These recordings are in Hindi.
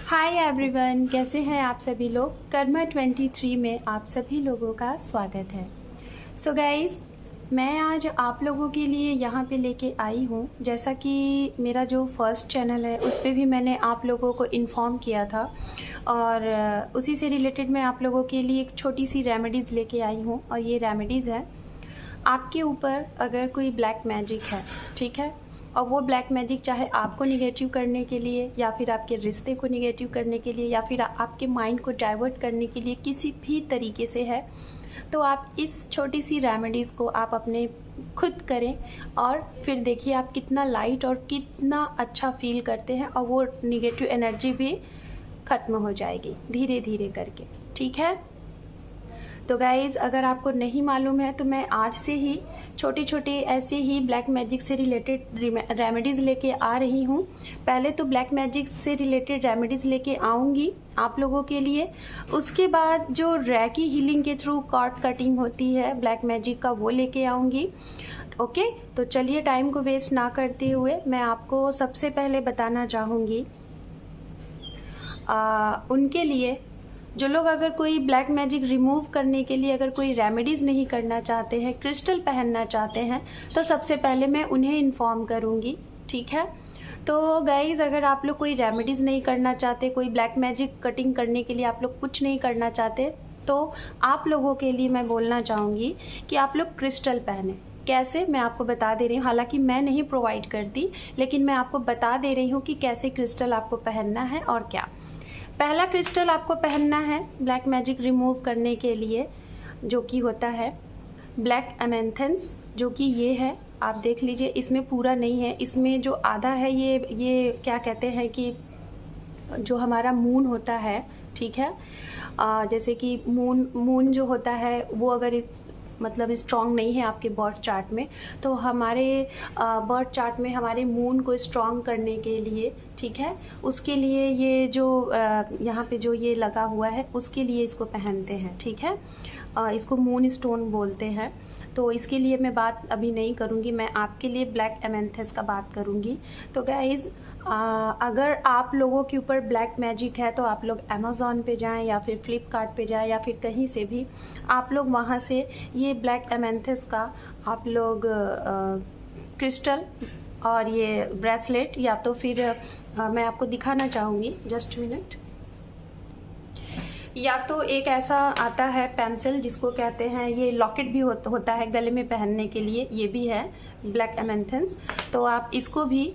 हाय एवरीवन, कैसे हैं आप सभी लोग। कर्मा 23 में आप सभी लोगों का स्वागत है। सो गाइस, मैं आज आप लोगों के लिए यहाँ पे लेके आई हूँ, जैसा कि मेरा जो फर्स्ट चैनल है उस पर भी मैंने आप लोगों को इन्फॉर्म किया था और उसी से रिलेटेड मैं आप लोगों के लिए एक छोटी सी रेमेडीज़ लेके आई हूँ। और ये रेमेडीज़ है, आपके ऊपर अगर कोई ब्लैक मैजिक है, ठीक है, और वो ब्लैक मैजिक चाहे आपको निगेटिव करने के लिए या फिर आपके रिश्ते को निगेटिव करने के लिए या फिर आपके माइंड को डाइवर्ट करने के लिए किसी भी तरीके से है, तो आप इस छोटी सी रेमेडीज़ को आप अपने खुद करें और फिर देखिए आप कितना लाइट और कितना अच्छा फील करते हैं और वो निगेटिव एनर्जी भी ख़त्म हो जाएगी धीरे धीरे करके। ठीक है, तो गाइज़, अगर आपको नहीं मालूम है तो मैं आज से ही छोटे छोटे ऐसे ही ब्लैक मैजिक से रिलेटेड रेमेडीज़ लेके आ रही हूँ। पहले तो ब्लैक मैजिक से रिलेटेड रेमेडीज़ लेके आऊँगी आप लोगों के लिए। उसके बाद जो रैकी हीलिंग के थ्रू कार्ड कटिंग होती है ब्लैक मैजिक का, वो लेके आऊँगी। ओके, तो चलिए टाइम को वेस्ट ना करते हुए मैं आपको सबसे पहले बताना चाहूँगी उनके लिए जो लोग अगर कोई ब्लैक मैजिक रिमूव करने के लिए अगर कोई रेमेडीज़ नहीं करना चाहते हैं, क्रिस्टल पहनना चाहते हैं, तो सबसे पहले मैं उन्हें इन्फॉर्म करूँगी। ठीक है, तो गाइज़, अगर आप लोग कोई रेमेडीज़ नहीं करना चाहते, कोई ब्लैक मैजिक कटिंग करने के लिए आप लोग कुछ नहीं करना चाहते, तो आप लोगों के लिए मैं बोलना चाहूँगी कि आप लोग क्रिस्टल पहने। कैसे, मैं आपको बता दे रही हूँ। हालांकि मैं नहीं प्रोवाइड करती, लेकिन मैं आपको बता दे रही हूँ कि कैसे क्रिस्टल आपको पहनना है और क्या। पहला क्रिस्टल आपको पहनना है ब्लैक मैजिक रिमूव करने के लिए, जो कि होता है ब्लैक एमेंथेंस, जो कि ये है, आप देख लीजिए, इसमें पूरा नहीं है, इसमें जो आधा है ये क्या कहते हैं कि जो हमारा मून होता है, ठीक है, जैसे कि मून जो होता है वो अगर मतलब स्ट्रॉन्ग नहीं है आपके बर्थ चार्ट में, तो हमारे बर्थ चार्ट में हमारे मून को स्ट्रॉन्ग करने के लिए, ठीक है, उसके लिए ये जो यहाँ पे जो ये लगा हुआ है उसके लिए इसको पहनते हैं। ठीक है, इसको मून स्टोन बोलते हैं। तो इसके लिए मैं बात अभी नहीं करूँगी, मैं आपके लिए ब्लैक एमेंथस का बात करूँगी। तो गाइज़, अगर आप लोगों के ऊपर ब्लैक मैजिक है तो आप लोग अमेज़ॉन पे जाएं या फिर फ्लिपकार्ट पे जाएं या फिर कहीं से भी आप लोग वहाँ से ये ब्लैक एमेंथस का आप लोग क्रिस्टल और ये ब्रेसलेट, या तो फिर मैं आपको दिखाना चाहूँगी, जस्ट मिनट, या तो एक ऐसा आता है पेंसिल जिसको कहते हैं, ये लॉकेट भी होता है गले में पहनने के लिए, ये भी है ब्लैक एमेंथस। तो आप इसको भी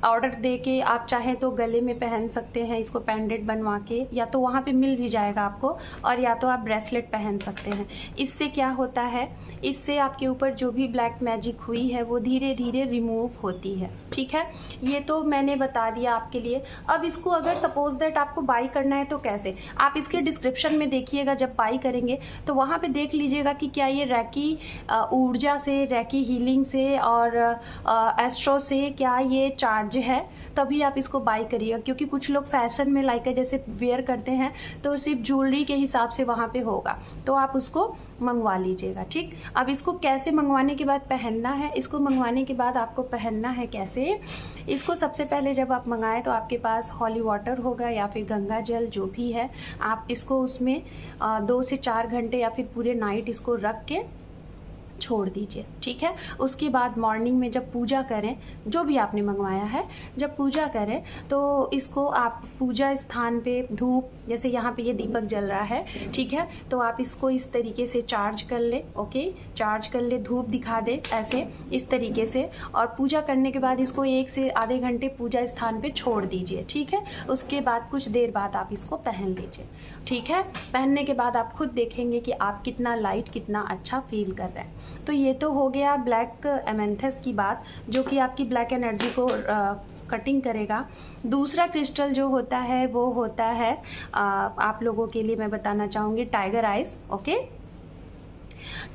ऑर्डर दे के आप चाहें तो गले में पहन सकते हैं, इसको पेंडेंट बनवा के, या तो वहाँ पे मिल भी जाएगा आपको, और या तो आप ब्रेसलेट पहन सकते हैं। इससे क्या होता है, इससे आपके ऊपर जो भी ब्लैक मैजिक हुई है वो धीरे धीरे रिमूव होती है। ठीक है, ये तो मैंने बता दिया आपके लिए। अब इसको अगर सपोज दैट आपको बाई करना है तो कैसे, आप इसके डिस्क्रिप्शन में देखिएगा, जब बाई करेंगे तो वहाँ पे देख लीजिएगा कि क्या ये रैकी ऊर्जा से, रैकी हीलिंग से और एस्ट्रो से क्या ये चार्ज है, तभी आप इसको बाई करिएगा। क्योंकि कुछ लोग फैशन में लाइक जैसे वेयर करते हैं तो सिर्फ ज्वेलरी के हिसाब से वहाँ पे होगा, तो आप उसको मंगवा लीजिएगा। ठीक, अब इसको कैसे मंगवाने के बाद पहनना है, इसको मंगवाने के बाद आपको पहनना है कैसे, इसको सबसे पहले जब आप मंगाएं तो आपके पास हॉली वाटर होगा या फिर गंगा जल, जो भी है, आप इसको उसमें 2 से 4 घंटे या फिर पूरे नाइट इसको रख के छोड़ दीजिए। ठीक है, उसके बाद मॉर्निंग में जब पूजा करें, जो भी आपने मंगवाया है, जब पूजा करें तो इसको आप पूजा स्थान पे धूप, जैसे यहाँ पे ये दीपक जल रहा है, ठीक है, तो आप इसको इस तरीके से चार्ज कर ले। ओके, चार्ज कर ले, धूप दिखा दे ऐसे इस तरीके से, और पूजा करने के बाद इसको 1 से आधे घंटे पूजा स्थान पे छोड़ दीजिए। ठीक है, उसके बाद कुछ देर बाद आप इसको पहन लीजिए। ठीक है, पहनने के बाद आप खुद देखेंगे कि आप कितना लाइट, कितना अच्छा फील कर रहे हैं। तो ये तो हो गया ब्लैक एमेंथस की बात, जो कि आपकी ब्लैक एनर्जी को कटिंग करेगा। दूसरा क्रिस्टल जो होता है वो होता है आप लोगों के लिए मैं बताना चाहूँगी tiger eyes. Okay,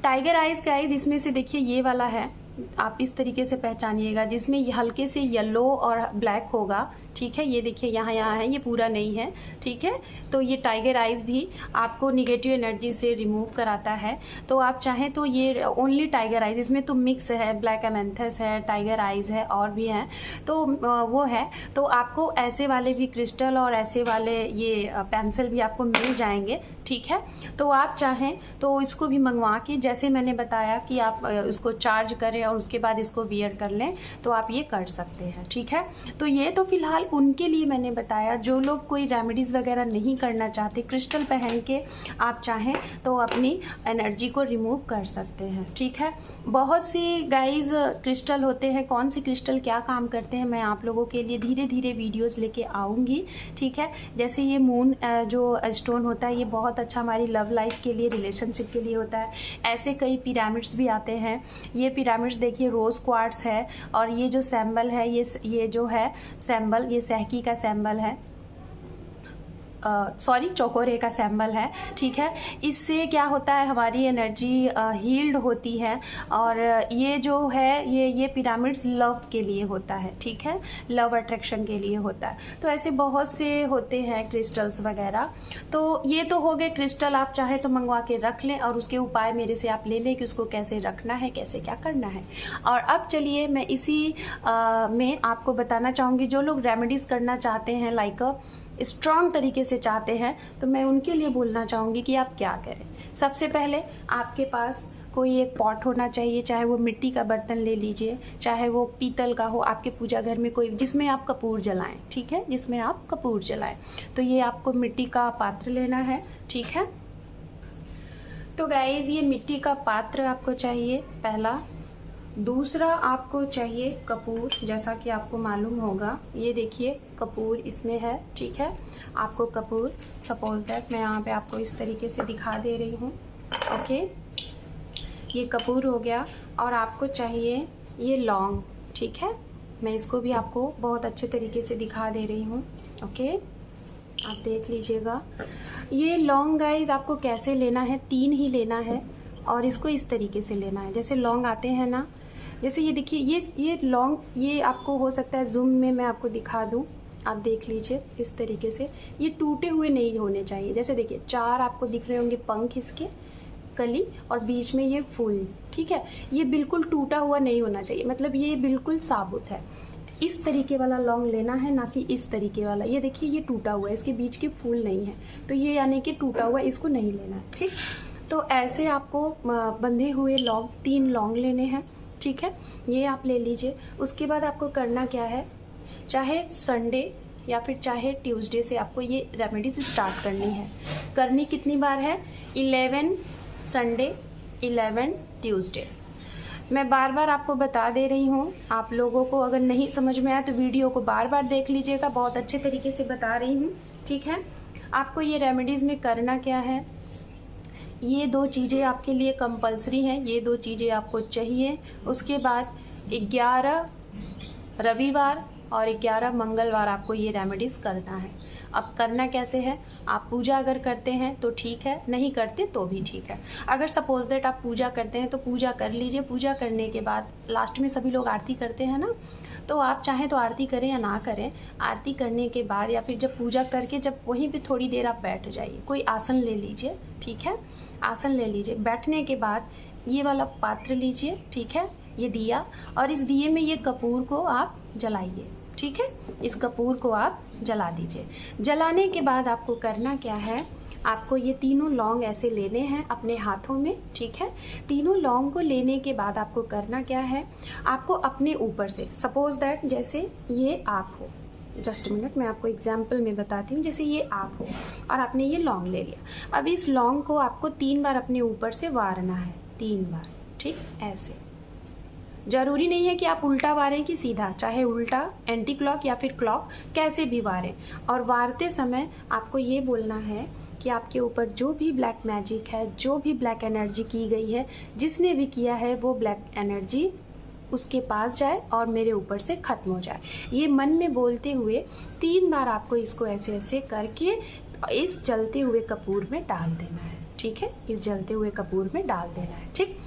tiger eyes guys, इसमें से देखिए ये वाला है, आप इस तरीके से पहचानिएगा, जिसमें हल्के से येलो और ब्लैक होगा, ठीक है। ये देखिए यहाँ है, ये पूरा नहीं है, ठीक है। तो ये टाइगर आइज़ भी आपको निगेटिव एनर्जी से रिमूव कराता है। तो आप चाहें तो ये ओनली टाइगर आइज़, इसमें तो मिक्स है, ब्लैक एमेंथस है, टाइगर आइज़ है और भी हैं, तो वो है। तो आपको ऐसे वाले भी क्रिस्टल और ऐसे वाले ये पेंसिल भी आपको मिल जाएंगे, ठीक है। तो आप चाहें तो इसको भी मंगवा के, जैसे मैंने बताया कि आप इसको चार्ज करें और उसके बाद इसको वियर कर लें, तो आप ये कर सकते हैं, ठीक है। तो ये तो फिलहाल उनके लिए मैंने बताया जो लोग कोई रेमेडीज़ वगैरह नहीं करना चाहते, क्रिस्टल पहन के आप चाहें तो अपनी एनर्जी को रिमूव कर सकते हैं, ठीक है। बहुत सी गाइज क्रिस्टल होते हैं, कौन सी क्रिस्टल क्या काम करते हैं मैं आप लोगों के लिए धीरे धीरे वीडियोस लेके आऊँगी, ठीक है। जैसे ये मून जो स्टोन होता है, ये बहुत अच्छा हमारी लव लाइफ के लिए, रिलेशनशिप के लिए होता है। ऐसे कई पिरामिड्स भी आते हैं। ये पिरामिड्स देखिए रोज़ क्वार्ट्स है, और ये जो सैम्बल है, ये जो है सैम्बल, ये सहकी का सैम्बल है, सॉरी चौकोरे का सैम्बल है, ठीक है। इससे क्या होता है, हमारी एनर्जी हील्ड होती है। और ये जो है ये पिरामिड्स लव के लिए होता है, ठीक है, लव अट्रैक्शन के लिए होता है। तो ऐसे बहुत से होते हैं क्रिस्टल्स वगैरह। तो ये तो हो गए क्रिस्टल, आप चाहे तो मंगवा के रख लें और उसके उपाय मेरे से आप ले लें कि उसको कैसे रखना है, कैसे क्या करना है। और अब चलिए मैं इसी में आपको बताना चाहूँगी, जो लोग रेमेडीज़ करना चाहते हैं, लाइक स्ट्रॉन्ग तरीके से चाहते हैं, तो मैं उनके लिए बोलना चाहूँगी कि आप क्या करें। सबसे पहले आपके पास कोई एक पॉट होना चाहिए, चाहे वो मिट्टी का बर्तन ले लीजिए, चाहे वो पीतल का हो, आपके पूजा घर में कोई जिसमें आप कपूर जलाएं, ठीक है, जिसमें आप कपूर जलाएं। तो ये आपको मिट्टी का पात्र लेना है, ठीक है। तो गाइज ये मिट्टी का पात्र आपको चाहिए पहला। दूसरा आपको चाहिए कपूर, जैसा कि आपको मालूम होगा, ये देखिए कपूर इसमें है, ठीक है। आपको कपूर, सपोज दैट मैं यहाँ पे आपको इस तरीके से दिखा दे रही हूँ, ओके। ये कपूर हो गया। और आपको चाहिए ये लौंग, ठीक है। मैं इसको भी आपको बहुत अच्छे तरीके से दिखा दे रही हूँ, ओके, आप देख लीजिएगा। ये लौंग गाइज आपको कैसे लेना है, 3 ही लेना है, और इसको इस तरीके से लेना है। जैसे लौंग आते हैं ना, जैसे ये देखिए, ये लौंग, ये आपको हो सकता है जूम में मैं आपको दिखा दूं, आप देख लीजिए इस तरीके से। ये टूटे हुए नहीं होने चाहिए। जैसे देखिए 4 आपको दिख रहे होंगे पंख इसके, कली, और बीच में ये फूल, ठीक है। ये बिल्कुल टूटा हुआ नहीं होना चाहिए, मतलब ये बिल्कुल साबुत है। इस तरीके वाला लौंग लेना है, ना कि इस तरीके वाला। ये देखिए ये टूटा हुआ है, इसके बीच के फूल नहीं है, तो ये यानी कि टूटा हुआ, इसको नहीं लेना है, ठीक। तो ऐसे आपको बंधे हुए लौंग 3 लौंग लेने हैं, ठीक है। ये आप ले लीजिए। उसके बाद आपको करना क्या है, चाहे संडे या फिर चाहे ट्यूसडे से आपको ये रेमेडीज स्टार्ट करनी है। करनी कितनी बार है, 11 संडे, 11 ट्यूसडे। मैं बार बार आपको बता दे रही हूँ, आप लोगों को अगर नहीं समझ में आया तो वीडियो को बार बार देख लीजिएगा, बहुत अच्छे तरीके से बता रही हूँ, ठीक है। आपको ये रेमेडीज़ में करना क्या है, ये 2 चीज़ें आपके लिए कंपलसरी हैं, ये 2 चीज़ें आपको चाहिए। उसके बाद 11 रविवार और 11 मंगलवार आपको ये रेमेडीज़ करना है। अब करना कैसे है, आप पूजा अगर करते हैं तो ठीक है, नहीं करते तो भी ठीक है। अगर सपोज दैट आप पूजा करते हैं तो पूजा कर लीजिए। पूजा करने के बाद लास्ट में सभी लोग आरती करते हैं ना, तो आप चाहें तो आरती करें या ना करें। आरती करने के बाद या फिर जब पूजा करके जब वहीं पे थोड़ी देर आप बैठ जाइए, कोई आसन ले लीजिए, ठीक है, आसन ले लीजिए। बैठने के बाद ये वाला पात्र लीजिए, ठीक है, ये दिया, और इस दिए में ये कपूर को आप जलाइए, ठीक है। इस कपूर को आप जला दीजिए। जलाने के बाद आपको करना क्या है, आपको ये 3 लौंग ऐसे लेने हैं अपने हाथों में, ठीक है। 3 लौंग को लेने के बाद आपको करना क्या है, आपको अपने ऊपर से, सपोज दैट जैसे ये आप हो, जस्ट मिनट मैं आपको एग्जाम्पल में बताती हूँ। जैसे ये आप हो और आपने ये लौंग ले लिया। अब इस लौंग को आपको 3 बार अपने ऊपर से वारना है, 3 बार, ठीक, ऐसे। जरूरी नहीं है कि आप उल्टा वारें कि सीधा, चाहे उल्टा, एंटी क्लॉक या फिर क्लॉक, कैसे भी वारें। और वारते समय आपको ये बोलना है कि आपके ऊपर जो भी ब्लैक मैजिक है, जो भी ब्लैक एनर्जी की गई है, जिसने भी किया है, वो ब्लैक एनर्जी उसके पास जाए और मेरे ऊपर से खत्म हो जाए। ये मन में बोलते हुए 3 बार आपको इसको ऐसे ऐसे करके इस जलते हुए कपूर में डाल देना है, ठीक है। इस जलते हुए कपूर में डाल देना है, ठीक।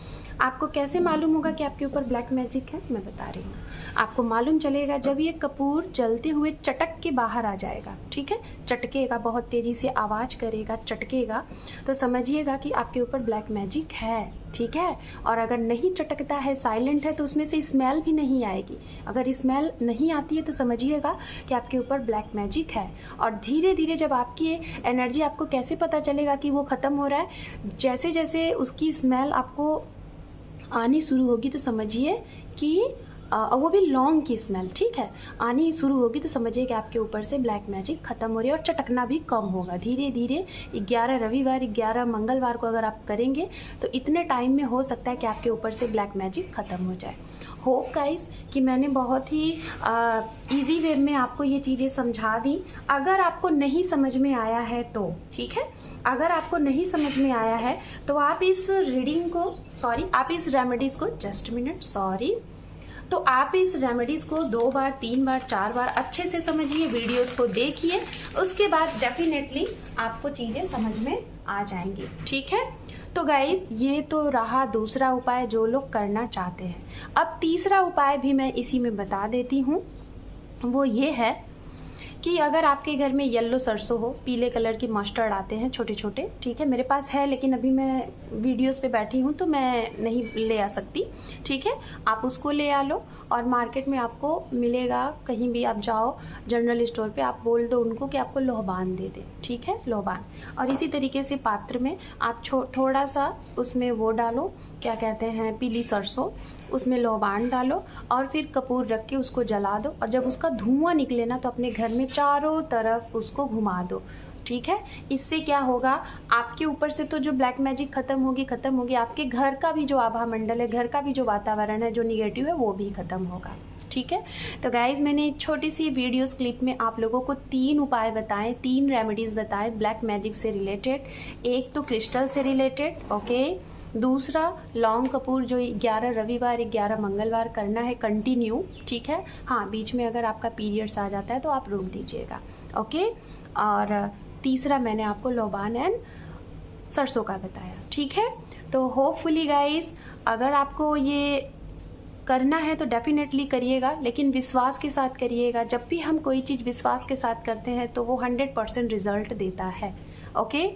आपको कैसे मालूम होगा कि आपके ऊपर ब्लैक मैजिक है? मैं बता रही हूँ। आपको मालूम चलेगा जब ये कपूर जलते हुए चटक के बाहर आ जाएगा, ठीक है, चटकेगा, बहुत तेज़ी से आवाज़ करेगा, चटकेगा, तो समझिएगा कि आपके ऊपर ब्लैक मैजिक है, ठीक है। और अगर नहीं चटकता है, साइलेंट है, तो उसमें से स्मेल भी नहीं आएगी। अगर स्मेल नहीं आती है तो समझिएगा कि आपके ऊपर ब्लैक मैजिक है। और धीरे धीरे जब आपकी एनर्जी, आपको कैसे पता चलेगा कि वो ख़त्म हो रहा है? जैसे जैसे उसकी स्मेल आपको आनी शुरू होगी तो समझिए कि वो भी लौंग की स्मेल, ठीक है, आनी शुरू होगी तो समझिए कि आपके ऊपर से ब्लैक मैजिक ख़त्म हो रही है और चटकना भी कम होगा। धीरे धीरे 11 रविवार, 11 मंगलवार को अगर आप करेंगे तो इतने टाइम में हो सकता है कि आपके ऊपर से ब्लैक मैजिक ख़त्म हो जाए। होप गाइस कि मैंने बहुत ही इजी वे में आपको ये चीज़ें समझा दी। अगर आपको नहीं समझ में आया है तो ठीक है, अगर आपको नहीं समझ में आया है तो आप इस रीडिंग को, आप इस रेमेडीज़ को, जस्ट मिनट, तो आप इस रेमेडीज़ को 2 बार, 3 बार, 4 बार अच्छे से समझिए, वीडियोस को देखिए, उसके बाद डेफिनेटली आपको चीज़ें समझ में आ जाएंगी, ठीक है। तो गाइज ये तो रहा दूसरा उपाय जो लोग करना चाहते हैं। अब तीसरा उपाय भी मैं इसी में बता देती हूँ। वो ये है कि अगर आपके घर में येलो सरसों हो, पीले कलर की मस्टर्ड आते हैं छोटे छोटे, ठीक है, मेरे पास है लेकिन अभी मैं वीडियोस पे बैठी हूँ तो मैं नहीं ले आ सकती, ठीक है, आप उसको ले आ लो। और मार्केट में आपको मिलेगा, कहीं भी आप जाओ जनरल स्टोर पे, आप बोल दो उनको कि आपको लोहबान दे दे, ठीक है, लोहबान। और इसी तरीके से पात्र में आप थोड़ा सा उसमें वो डालो, क्या कहते हैं, पीली सरसों, उसमें लोहबान डालो और फिर कपूर रख के उसको जला दो। और जब उसका धुआं निकले ना तो अपने घर में चारों तरफ उसको घुमा दो, ठीक है। इससे क्या होगा, आपके ऊपर से तो जो ब्लैक मैजिक ख़त्म होगी, आपके घर का भी जो आभा मंडल है, घर का भी जो वातावरण है, जो निगेटिव है, वो भी ख़त्म होगा, ठीक है। तो गाइज़ मैंने एक छोटी सी वीडियोस क्लिप में आप लोगों को 3 उपाय बताएं, 3 रेमेडीज़ बताएं ब्लैक मैजिक से रिलेटेड। एक तो क्रिस्टल से रिलेटेड, ओके, दूसरा लौंग कपूर जो 11 रविवार, 11 मंगलवार करना है कंटिन्यू, ठीक है। हाँ, बीच में अगर आपका पीरियड्स आ जाता है तो आप रोक दीजिएगा, ओके। और तीसरा मैंने आपको लोहबान एंड सरसों का बताया, ठीक है। तो होपफुली गाइस अगर आपको ये करना है तो डेफिनेटली करिएगा, लेकिन विश्वास के साथ करिएगा। जब भी हम कोई चीज़ विश्वास के साथ करते हैं तो वो 100% रिजल्ट देता है, ओके।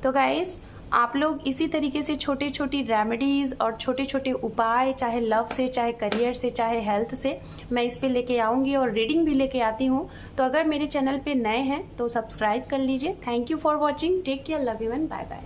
तो गाइस आप लोग इसी तरीके से छोटी छोटी रेमेडीज़ और छोटे छोटे उपाय, चाहे लव से, चाहे करियर से, चाहे हेल्थ से, मैं इस पे लेके आऊँगी और रीडिंग भी लेके आती हूँ। तो अगर मेरे चैनल पे नए हैं तो सब्सक्राइब कर लीजिए। Thank you for watching, take care, love you and bye bye.